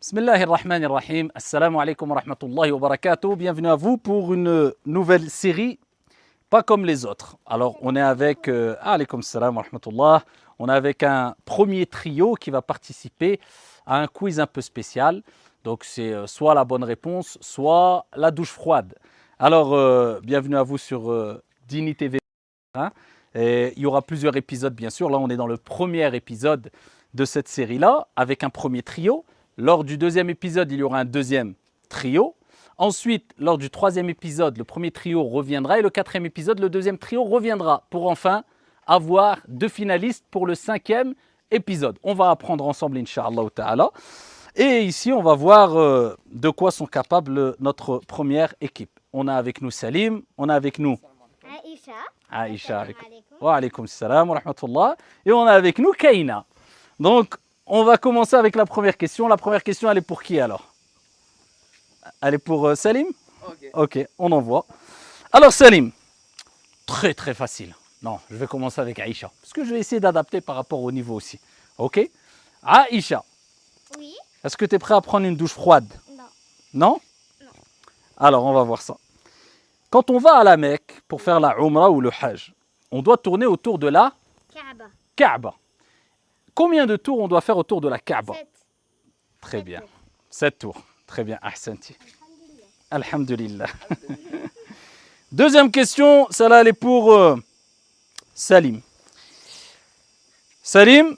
Bismillahirrahmanirrahim. Assalamu alaikum wa rahmatullahi wa barakatuh. Bienvenue à vous pour une nouvelle série, pas comme les autres. Alors, on est avec, alaykoum salam wa rahmatullah. On est avec un premier trio qui va participer à un quiz un peu spécial. Donc, c'est soit la bonne réponse, soit la douche froide. Alors, bienvenue à vous sur Dini TV. Hein. Et il y aura plusieurs épisodes, bien sûr. Là, on est dans le premier épisode de cette série-là, avec un premier trio. Lors du deuxième épisode, il y aura un deuxième trio. Ensuite, lors du troisième épisode, le premier trio reviendra. Et le quatrième épisode, le deuxième trio reviendra pour enfin avoir deux finalistes pour le cinquième épisode. On va apprendre ensemble, Inch'Allah ta'ala. Et ici, on va voir de quoi sont capables notre première équipe. On a avec nous Salim, on a avec nous Aïcha. Wa alaykoum salam wa rahmatullah. Et on a avec nous Kaina. Donc, on va commencer avec la première question. La première question, elle est pour qui alors? Elle est pour Salim? Ok, on envoie. Alors Salim, très très facile. Non, je vais commencer avec Aïcha. Parce que je vais essayer d'adapter par rapport au niveau aussi. Ok? Aïcha. Oui. Est-ce que tu es prêt à prendre une douche froide? Non. Non? Non. Alors, on va voir ça. Quand on va à la Mecque pour faire la Umrah ou le Hajj, on doit tourner autour de la Kaaba. Combien de tours on doit faire autour de la Kaaba? 7. Très bien. 7 tours. Très bien. Ahsanti. Alhamdulillah. Deuxième question, celle-là, elle est pour Salim. Salim,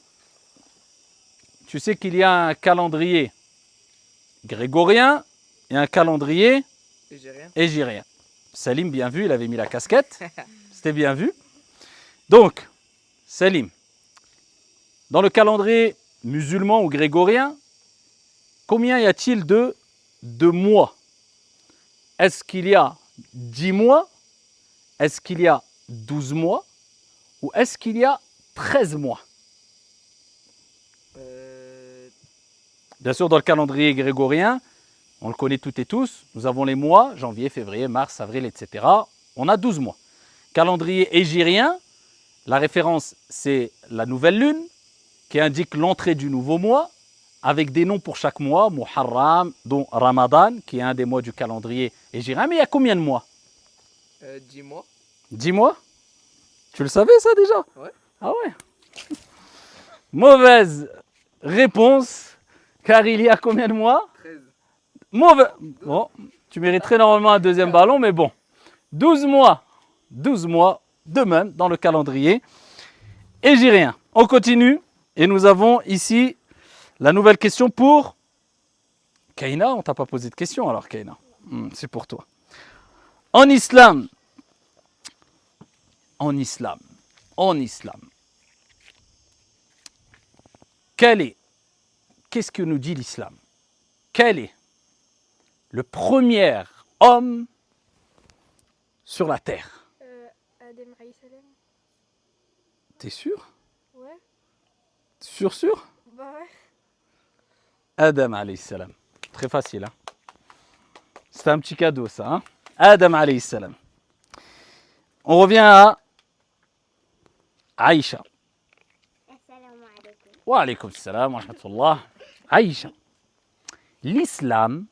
tu sais qu'il y a un calendrier grégorien et un calendrier hégirien. Salim, bien vu, il avait mis la casquette. C'était bien vu. Donc, Salim, dans le calendrier musulman ou grégorien, combien y a-t-il de mois? Est-ce qu'il y a 10 mois? Est-ce qu'il y a 12 mois? Ou est-ce qu'il y a 13 mois? Bien sûr, dans le calendrier grégorien, on le connaît toutes et tous, nous avons les mois, janvier, février, mars, avril, etc. On a 12 mois. Calendrier hégirien, la référence, c'est la nouvelle lune, qui indique l'entrée du nouveau mois, avec des noms pour chaque mois, Muharram, dont Ramadan, qui est un des mois du calendrier hégirien. Mais il y a combien de mois? 10 mois. 10 mois? Tu le savais ça déjà? Ouais. Ah ouais. Mauvaise réponse, car il y a combien de mois? 13. Mauvais. Bon, tu mériterais normalement un deuxième ballon, mais bon. 12 mois. 12 mois, de même, dans le calendrier hégirien. On continue. Et nous avons ici la nouvelle question pour Kaina. On ne t'a pas posé de question alors, Kaina. C'est pour toi. En islam, qu'est-ce que nous dit l'islam? Quel est le premier homme sur la terre? Adam alayhi salam. T'es sûr? Ouais. Sûr? Bah ouais. Adam alayhi salam. Très facile, hein? C'est un petit cadeau, ça, hein? Adam alayhi salam. On revient à Aïcha. Assalamu alaikum. Wa alaykoum salam wa rahmatullah. Aïcha. L'islam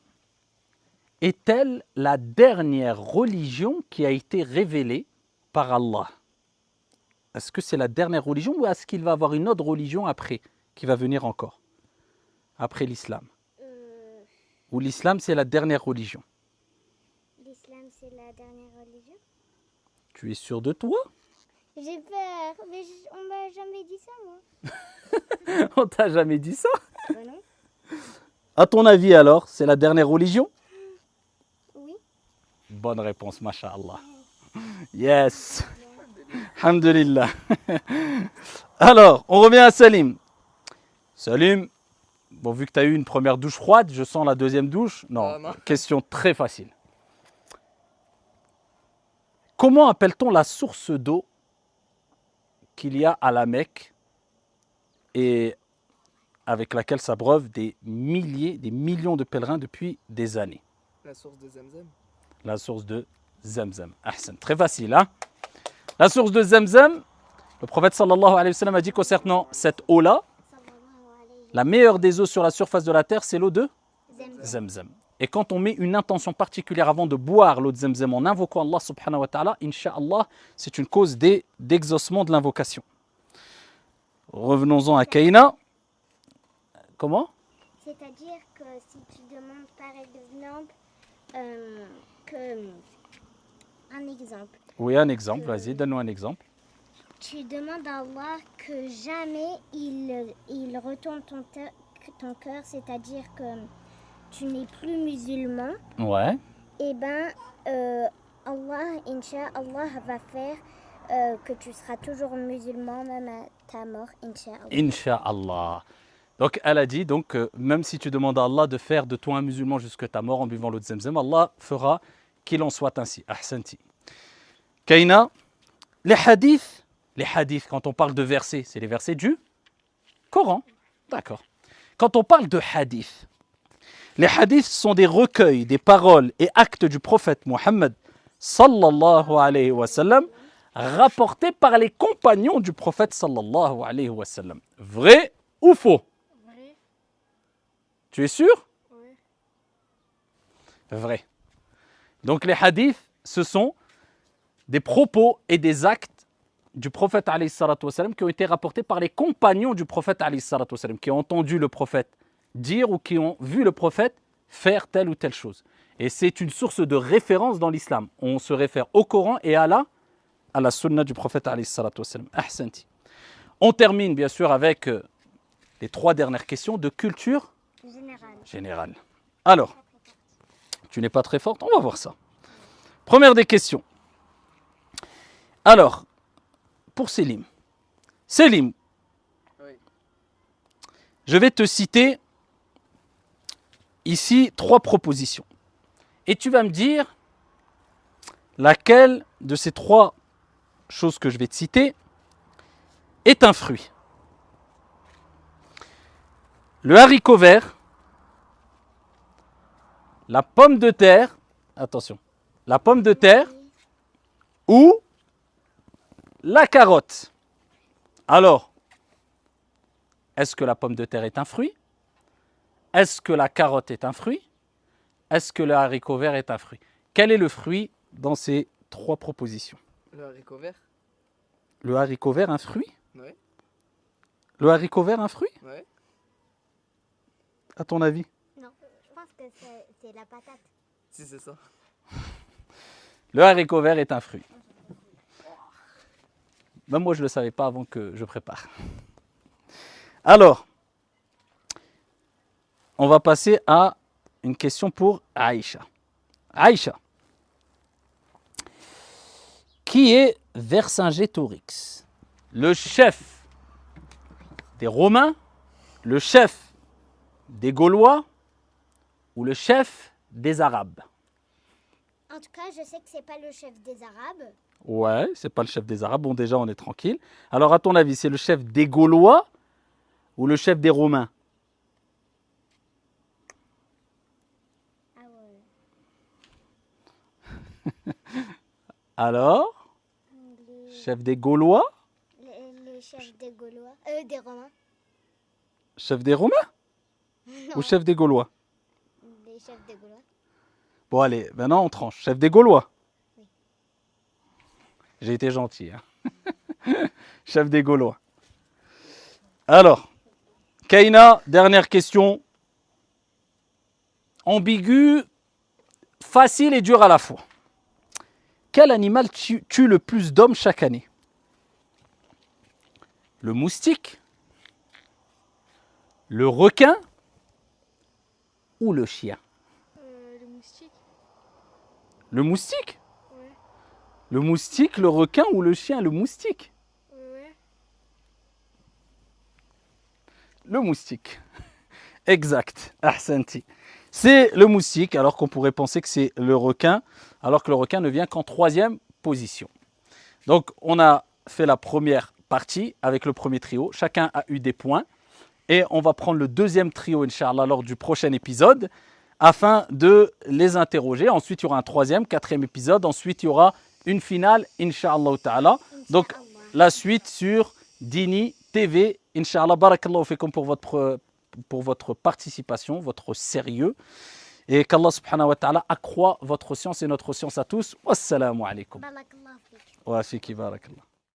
est-elle la dernière religion qui a été révélée par Allah? Est-ce que c'est la dernière religion ou est-ce qu'il va y avoir une autre religion après, qui va venir encore, après l'islam? Ou l'islam, c'est la dernière religion? L'islam, c'est la dernière religion? Tu es sûr de toi? J'ai peur, mais on m'a jamais dit ça, moi. On t'a jamais dit ça? Bah non. À ton avis alors, c'est la dernière religion? Oui. Bonne réponse, masha'Allah. Yes. Alhamdulillah. Alors, on revient à Salim. Salim, bon, vu que tu as eu une première douche froide, je sens la deuxième douche. Non, Non. question très facile. Comment appelle-t-on la source d'eau qu'il y a à la Mecque et avec laquelle s'abreuvent des millions de pèlerins depuis des années? La source de Zamzam. La source de Zamzam. Ahsan, très facile, hein? La source de Zamzam, le prophète sallallahu alayhi wa sallam a dit concernant cette eau-là, la meilleure des eaux sur la surface de la terre, c'est l'eau de Zamzam. Et quand on met une intention particulière avant de boire l'eau de Zamzam en invoquant Allah subhanahu wa ta'ala, Inch'Allah, c'est une cause d'exaucement de l'invocation. Revenons-en à Kaina. Comment? C'est-à-dire que si tu demandes par exemple un exemple. Oui, un exemple, vas-y, donne-nous un exemple. Tu demandes à Allah que jamais il retourne ton cœur, c'est-à-dire que tu n'es plus musulman. Ouais. Et ben Allah, Inch'Allah, va faire que tu seras toujours musulman même à ta mort, Inch'Allah. Inch'Allah. Donc elle a dit, même si tu demandes à Allah de faire de toi un musulman jusqu'à ta mort en buvant l'eau de Zamzam, Allah fera qu'il en soit ainsi. Ahsanti. Kaina, les hadiths, quand on parle de versets, c'est les versets du Coran. D'accord. Quand on parle de hadiths, les hadiths sont des recueils, des paroles et actes du prophète Mohammed sallallahu alayhi wa sallam, rapportés par les compagnons du prophète sallallahu alayhi wa sallam. Vrai ou faux? Vrai. Tu es sûr? Oui. Vrai. Donc les hadiths, ce sont des propos et des actes du prophète alayhi salatu wa sallam qui ont été rapportés par les compagnons du prophète alayhi salatu wa sallam, qui ont entendu le prophète dire ou qui ont vu le prophète faire telle ou telle chose. Et c'est une source de référence dans l'islam. On se réfère au Coran et à la sunna du prophète alayhi salatu wa sallam. Ahsanti. On termine bien sûr avec les 3 dernières questions de culture générale. Alors, tu n'es pas très forte, on va voir ça. Première des questions. Alors, pour Selim. Selim, Oui. je vais te citer ici 3 propositions. Et tu vas me dire laquelle de ces 3 choses que je vais te citer est un fruit. Le haricot vert, la pomme de terre, attention, la pomme de terre ou la carotte. Alors, est-ce que la pomme de terre est un fruit? Est-ce que la carotte est un fruit? Est-ce que le haricot vert est un fruit? Quel est le fruit dans ces 3 propositions? Le haricot vert. Le haricot vert, un fruit? Ouais. Le haricot vert, un fruit? Ouais. À ton avis? Non, je pense que c'est la patate. Si c'est ça. Le haricot vert est un fruit. Même moi, je ne le savais pas avant que je prépare. Alors, on va passer à une question pour Aïcha. Aïcha, qui est Vercingétorix? Le chef des Romains, le chef des Gaulois ou le chef des Arabes? En tout cas, je sais que c'est pas le chef des Arabes. Ouais, c'est pas le chef des Arabes. Bon, déjà, on est tranquille. Alors, à ton avis, c'est le chef des Gaulois ou le chef des Romains? Ah ouais. Alors, chef des Gaulois? Les chefs des Gaulois, des Romains. Chef des Romains ou chef des Gaulois? Les chefs des Gaulois. Bon, allez, maintenant on tranche. Chef des Gaulois? Oui. J'ai été gentil. Hein. Chef des Gaulois. Alors, Kaina, dernière question. Ambigu, facile et dur à la fois. Quel animal tue le plus d'hommes chaque année? Le moustique, le requin ou le chien? Le moustique. Le moustique? Ouais. Le moustique, le requin ou le chien? Le moustique. Ouais. Le moustique. Exact. Ahsanti. C'est le moustique, alors qu'on pourrait penser que c'est le requin, alors que le requin ne vient qu'en 3e position. Donc, on a fait la première partie avec le premier trio. Chacun a eu des points. Et on va prendre le 2e trio, Inch'Allah, lors du prochain épisode, afin de les interroger. Ensuite, il y aura un 3e, 4e épisode. Ensuite, il y aura une finale, Inch'Allah ta'ala. Donc, la suite sur Dini TV. Inch'Allah, barakallahu fikum pour votre pour votre participation, votre sérieux. Et qu'Allah subhanahu wa ta'ala accroît votre science et notre science à tous. Wassalamu alaikum. Barakallahu fik. Wa fiki barakallah.